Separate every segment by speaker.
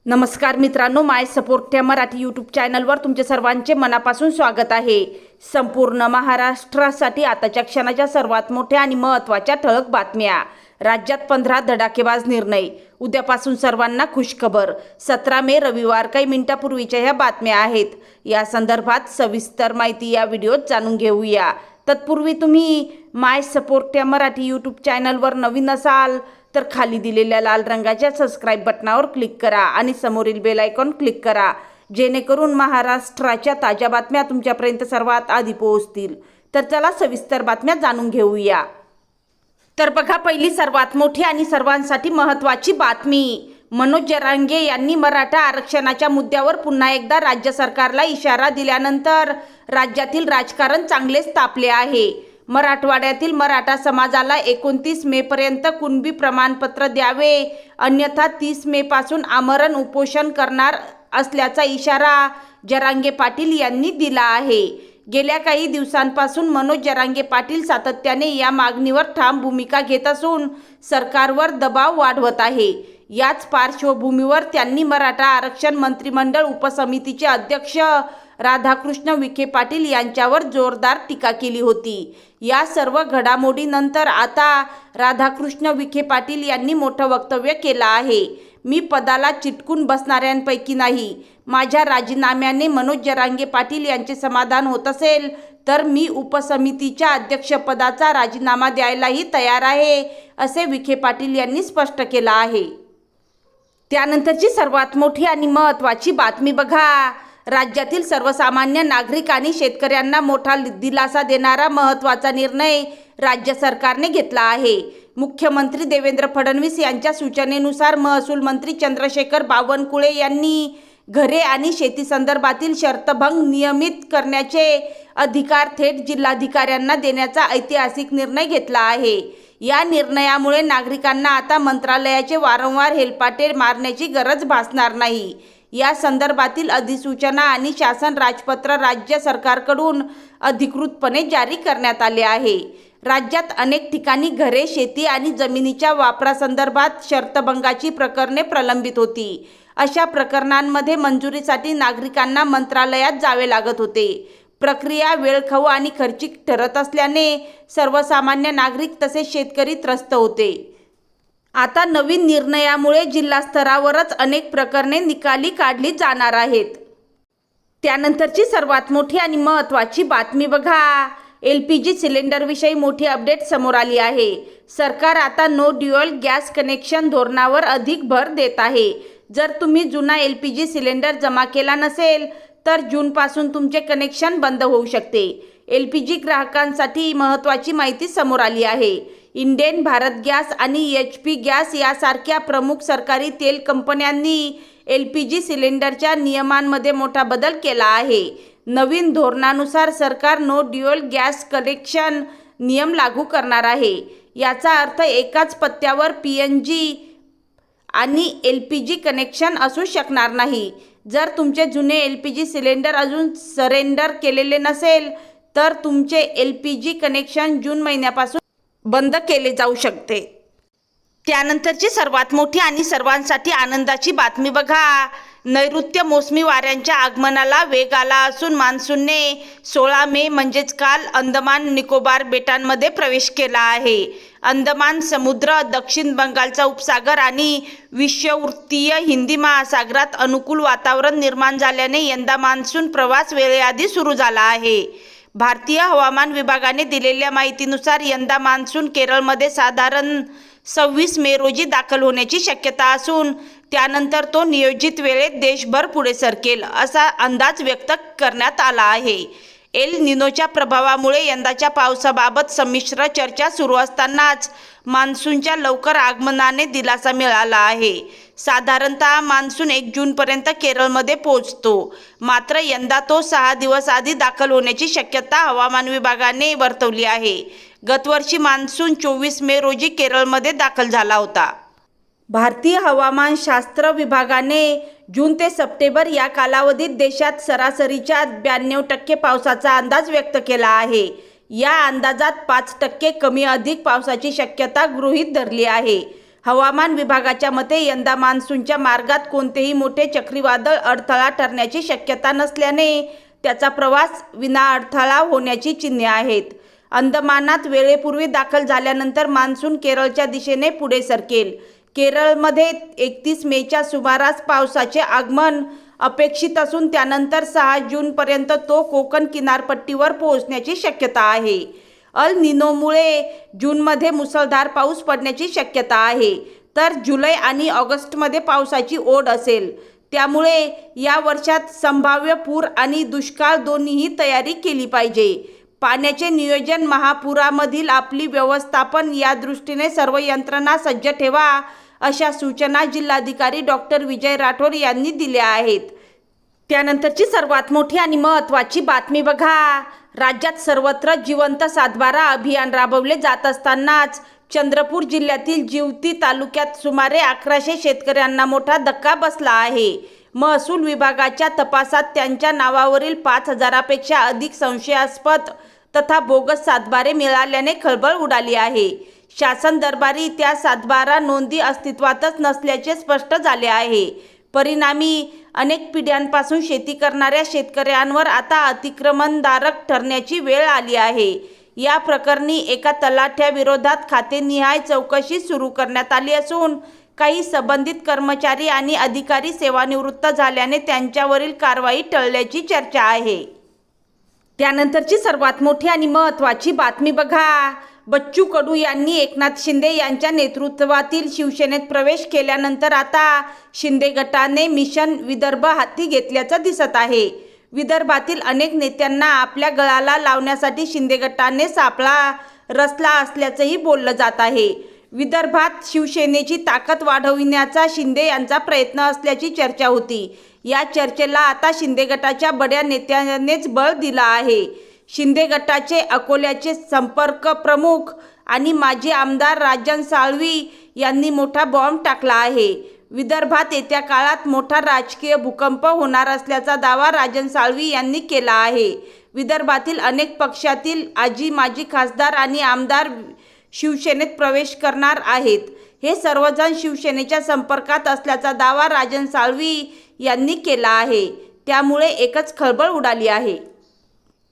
Speaker 1: नमस्कार मित्रांनो, माय support Marathi YouTube चॅनलवर तुमचे सर्वांचे मनापासून स्वागत आहे। संपूर्ण महाराष्ट्रासाठी आताच्या क्षणाच्या सर्वात मोठ्या आणि महत्त्वाच्या ठळक बातम्या। राज्यात 15 धडाकेबाज निर्णय। उद्यापासून सर्वांना खुशखबर। 17 मे रविवार काही मिनिटांपूर्वीच्या ह्या बातम्या आहेत। या संदर्भात सविस्तर माहिती या व्हिडिओत जाणून घेऊया। तत्पूर्वी तुम्ही माय सपोर्ट मराठी यूट्यूब चॅनलवर नवीन असाल तर खाली दिलेल्या लाल रंगाच्या सबस्क्राइब बटनावर क्लिक करा आणि समोरील बेल आयकॉन क्लिक करा, जेणेकरून महाराष्ट्राच्या ताज्या बातम्या तुमच्यापर्यंत सर्वात आधी पोहोचतील। तर चला सविस्तर बातम्या जाणून घेऊया। तर बघा, पहिली सर्वात मोठी आणि सर्वांसाठी महत्त्वाची बातमी। मनोज जरांगे यांनी मराठा आरक्षणाच्या मुद्द्यावर पुन्हा एकदा राज्य सरकारला इशारा दिल्यानंतर राज्यातील राजकारण चांगलेच तापले आहे। मराठवाड्यातील मराठा समाजाला 29 मे पर्यंत कुणबी प्रमाणपत्र द्यावे, अन्यथा 30 मे पासून आमरण उपोषण करणार असल्याचा इशारा जरांगे पाटील यांनी दिला आहे। गेल्या काही दिवसांपासून मनोज जरांगे पाटील सातत्याने या मागणीवर ठाम भूमिका घेत असून सरकारवर दबाव वाढवत आहे। याच पार्श्वभूमीवर त्यांनी मराठा आरक्षण मंत्रिमंडळ उपसमितीचे अध्यक्ष राधाकृष्ण विखे पाटील यांच्यावर जोरदार टीका केली होती। या सर्व घडामोडीनंतर आता राधाकृष्ण विखे पाटील यांनी मोठं वक्तव्य केलं आहे। मी पदाला चिटकून बसणाऱ्यांपैकी नाही। माझ्या राजीनाम्याने मनोज जरांगे पाटील यांचे समाधान होत असेल तर मी उपसमितीच्या अध्यक्षपदाचा राजीनामा द्यायलाही तयार आहे, असे विखे पाटील यांनी स्पष्ट केलं आहे। त्यानंतरची सर्वात मोठी आणि महत्त्वाची बातमी बघा। राज्यातील सर्वसामान्य नागरिक आणि शेतकऱ्यांना मोठा दिलासा देणारा महत्त्वाचा निर्णय राज्य सरकारने घेतला आहे। मुख्यमंत्री देवेंद्र फडणवीस यांच्या सूचनेनुसार महसूल मंत्री चंद्रशेखर बावनकुळे यांनी घरे आणि शेती संदर्भातील शर्तभंग नियमित करण्याचे अधिकार थेट जिल्हाधिकाऱ्यांना देण्याचा ऐतिहासिक निर्णय घेतला आहे। या निर्णयामुळे नागरिकांना आता मंत्रालयाचे वारंवार हेलपाटे मारण्याची गरज भासणार नाही। या संदर्भातील अधिसूचना आणि शासन राजपत्र राज्य सरकारकडून अधिकृतपणे जारी करण्यात आले आहे। राज्यात अनेक ठिकाणी घरे, शेती आणि जमिनीच्या वापरासंदर्भात शर्तभंगाची प्रकरणे प्रलंबित होती। अशा प्रकरणांमध्ये मंजुरीसाठी नागरिकांना मंत्रालयात जावे लागत होते। प्रक्रिया वेळखाऊ आणि खर्चिक ठरत असल्याने सर्वसामान्य नागरिक तसेच शेतकरी त्रस्त होते। आता नवीन निर्णयामुळे जिल्हा स्तरावरच अनेक प्रकरणे निकाली काढली जाणार आहेत। त्यानंतरची सर्वात मोठी आणि महत्त्वाची बातमी बघा। LPG सिलेंडरविषयी मोठी अपडेट समोर आली आहे। सरकार आता नो ड्युअल गॅस कनेक्शन धोरणावर अधिक भर देत आहे। जर तुम्ही जुना LPG सिलेंडर जमा केला नसेल तर जूनपासून तुमचे कनेक्शन बंद होऊ शकते। LPG ग्राहकांसाठी महत्त्वाची माहिती समोर आली आहे। इंडेन, भारत गॅस आणि HP गॅस यासारख्या प्रमुख सरकारी तेल कंपन्यांनी LPG सिलेंडरच्या नियमांमध्ये मोठा बदल केला आहे। नवीन धोरणानुसार सरकार नो ड्युअल गॅस कनेक्शन नियम लागू करणार आहे। याचा अर्थ एकाच पत्त्यावर PNG आणि LPG कनेक्शन असू शकणार नाही। जर तुमचे जुने LPG सिलेंडर अजून सरेंडर केलेले नसेल तर तुमचे LPG कनेक्शन जून महिन्यापासून बंद केले जाऊ शकते। त्यानंतरची सर्वात मोठी आणि सर्वांसाठी आनंदाची बातमी बघा। नैऋत्य मोसमी वाऱ्यांच्या आगमनाला वेग आला असून मान्सूनने 16 मे म्हणजेच काल अंदमान निकोबार बेटांमध्ये प्रवेश केला आहे। अंदमान समुद्र, दक्षिण बंगालचा उपसागर आणि विषुववृत्तीय हिंदी महासागरात अनुकूल वातावरण निर्माण झाल्याने यंदा मान्सून प्रवास वेळेआधी सुरू झाला आहे। भारतीय हवामान विभागाने दिलेल्या माहितीनुसार यंदा मान्सून केरळमध्ये साधारण 26 मे रोजी दाखल होण्याची शक्यता असून त्यानंतर तो नियोजित वेळेत देशभर पुढे सरकेल, असा अंदाज व्यक्त करण्यात आला आहे। एल निनोच्या प्रभावामुळे यंदाच्या पावसाबाबत संमिश्र चर्चा सुरू असतानाच मान्सूनच्या लवकर आगमनाने दिलासा मिळाला आहे। साधारणतः मान्सून 1 जूनपर्यंत केरळमध्ये पोहोचतो, मात्र यंदा तो 6 दिवस आधी दाखल होण्याची शक्यता हवामान विभागाने वर्तवली आहे। गतवर्षी मान्सून 24 मे रोजी केरळमध्ये दाखल झाला होता। भारतीय हवामानशास्त्र विभागाने जून ते सप्टेंबर या कालावधीत देशात सरासरीच्या 92% पावसाचा अंदाज व्यक्त केला आहे। या अंदाजात 5% कमी अधिक पावसाची शक्यता गृहीत धरली आहे। हवामान विभागाच्या मते यंदा मान्सूनच्या मार्गात कोणतेही मोठे चक्रीवादळ अडथळा ठरण्याची शक्यता नसल्याने त्याचा प्रवास विनाअडथळा होण्याची चिन्हे आहेत. अंदमानात वेळेपूर्वी दाखल झाल्यानंतर मान्सून केरळच्या दिशेने पुढे सरकेल. केरळमध्ये 31 मेच्या सुमारास पावसाचे आगमन अपेक्षित असून त्यानंतर 6 जूनपर्यंत तो कोकण किनारपट्टीवर पोहोचण्याची शक्यता आहे. अल निनोमुळे जूनमध्ये मुसळधार पाऊस पडण्याची शक्यता आहे, तर जुलै आणि ऑगस्टमध्ये पावसाची ओढ असेल. त्यामुळे या वर्षात संभाव्य पूर आणि दुष्काळ दोन्हीही तयारी केली पाहिजे. पाण्याचे नियोजन, महापुरामधील आपली व्यवस्थापन या दृष्टीने सर्व यंत्रणा सज्ज ठेवा, अशा सूचना जिल्हाधिकारी डॉक्टर विजय राठोड यांनी दिल्या आहेत. त्यानंतरची सर्वात मोठी आणि महत्त्वाची बातमी बघा. राज्यात सर्वत्र जिवंत सातबारा अभियान राबवले जात असतानाच चंद्रपूर जिल्ह्यातील जिवती तालुक्यात सुमारे 1100 शेतकऱ्यांना मोठा धक्का बसला आहे. महसूल विभागाच्या तपासात त्यांच्या नावावरील 5,000पेक्षा अधिक संशयास्पद तथा बोगस सातबारे मिळाल्याने खळबळ उडाली आहे. शासन दरबारी त्या सातबारा नोंदी अस्तित्वातच नसल्याचे स्पष्ट झाले आहे. परिणामी अनेक पिढ्यांपासून शेती करणाऱ्या शेतकऱ्यांवर आता अतिक्रमणधारक ठरण्याची वेळ आली आहे. या प्रकरणी एका तलाठ्याविरोधात खातेनिहाय चौकशी सुरू करण्यात आली असून काही संबंधित कर्मचारी आणि अधिकारी सेवानिवृत्त झाल्याने त्यांच्यावरील कारवाई टळल्याची चर्चा आहे. त्यानंतरची सर्वात मोठी आणि महत्त्वाची बातमी बघा. बच्चू कडू यांनी एकनाथ शिंदे यांच्या नेतृत्वातील शिवसेनेत प्रवेश केल्यानंतर आता शिंदे गटाने मिशन विदर्भ हाती घेतल्याचं दिसत आहे. विदर्भातील अनेक नेत्यांना आपल्या गळाला लावण्यासाठी शिंदे गटाने सापळा रचला असल्याचंही बोललं जात आहे. विदर्भात शिवसेनेची ताकद वाढविण्याचा शिंदे यांचा प्रयत्न असल्याची चर्चा होती. या चर्चेला आता शिंदे गटाच्या बड्या नेत्यानेच बळ दिला आहे. शिंदे गटाचे अकोल्याचे संपर्क प्रमुख आणि माजी आमदार राजन साळवी यांनी मोठा बॉम्ब टाकला आहे. विदर्भात येत्या काळात मोठा राजकीय भूकंप होणार असल्याचा दावा राजन साळवी यांनी केला आहे. विदर्भातील अनेक पक्षातील माजी खासदार आणि आमदार शिवसेनेत प्रवेश करणार आहेत. हे सर्वजण शिवसेनेच्या संपर्कात असल्याचा दावा राजन साळवी यांनी केला आहे. त्यामुळे एकच खळबळ उडाली आहे.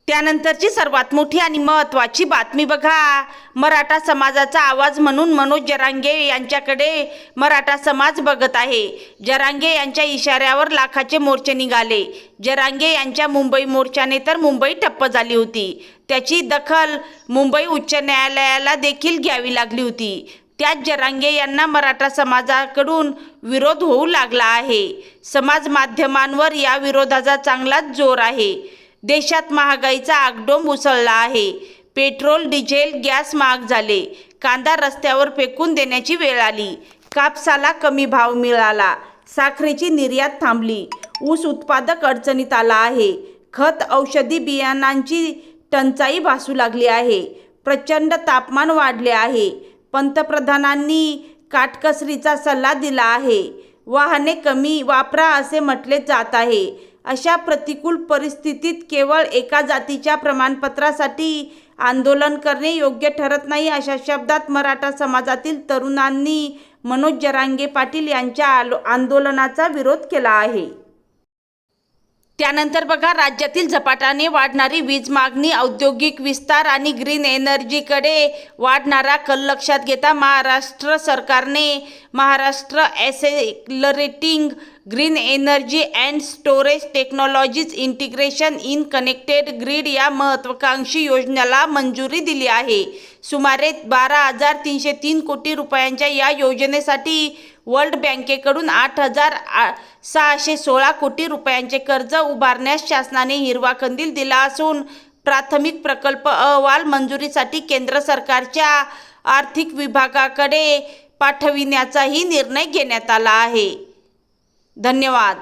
Speaker 1: त्यानंतरची सर्वात मोठी आणि महत्त्वाची बातमी बघा. मराठा समाजाचा आवाज म्हणून मनोज जरांगे यांच्याकडे मराठा समाज बघत आहे. जरांगे यांच्या इशाऱ्यावर लाखाचे मोर्चे निघाले. जरांगे यांच्या मुंबई मोर्चाने तर मुंबई ठप्प झाली होती. त्याची दखल मुंबई उच्च न्यायालयाला देखील घ्यावी लागली होती. त्यात जरांगे यांना मराठा समाजाकडून विरोध होऊ लागला आहे. समाज माध्यमांवर या विरोधाचा चांगलाच जोर आहे. देशात महागाईचा आगडोंब उसळला आहे. पेट्रोल, डिझेल, गॅस महाग झाले. कांदा रस्त्यावर फेकून देण्याची वेळ आली. कापसाला कमी भाव मिळाला. साखरेची निर्यात थांबली. ऊस उत्पादक अडचणीत आला आहे. खत, औषधी बियाणांची टंचाई भासू लागली आहे. प्रचंड तापमान वाढले आहे. पंतप्रधानांनी काटकसरीचा सल्ला दिला आहे. वाहने कमी वापरा असे म्हटले जात आहे. अशा प्रतिकूल परिस्थितीत केवळ एका जातीच्या प्रमाणपत्रासाठी आंदोलन करणे योग्य ठरत नाही, अशा शब्दात मराठा समाजातील तरुणांनी मनोज जरांगे पाटील यांच्या आंदोलनाचा विरोध केला आहे. त्यानंतर बघा, राज्यातील झपाट्याने वाढणारी वीज मागणी, औद्योगिक विस्तार आणि ग्रीन एनर्जीकडे वाढणारा कल लक्षात घेता महाराष्ट्र सरकारने Maharashtra accelerating green energy and storage technologies integration in connected grid या महत्त्वाकांक्षी योजनेला मंजुरी दिली आहे. सुमारे 12,303 कोटी रुपयांच्या या योजनेसाठी वर्ल्ड बँकेकडून 8,616 कोटी रुपयांचे कर्ज उभारण्यास शासनाने हिरवा कंदील दिला असून प्राथमिक प्रकल्प अहवाल मंजुरीसाठी केंद्र सरकारच्या आर्थिक विभागाकडे पाठविण्याचाही निर्णय घेण्यात आला आहे. धन्यवाद.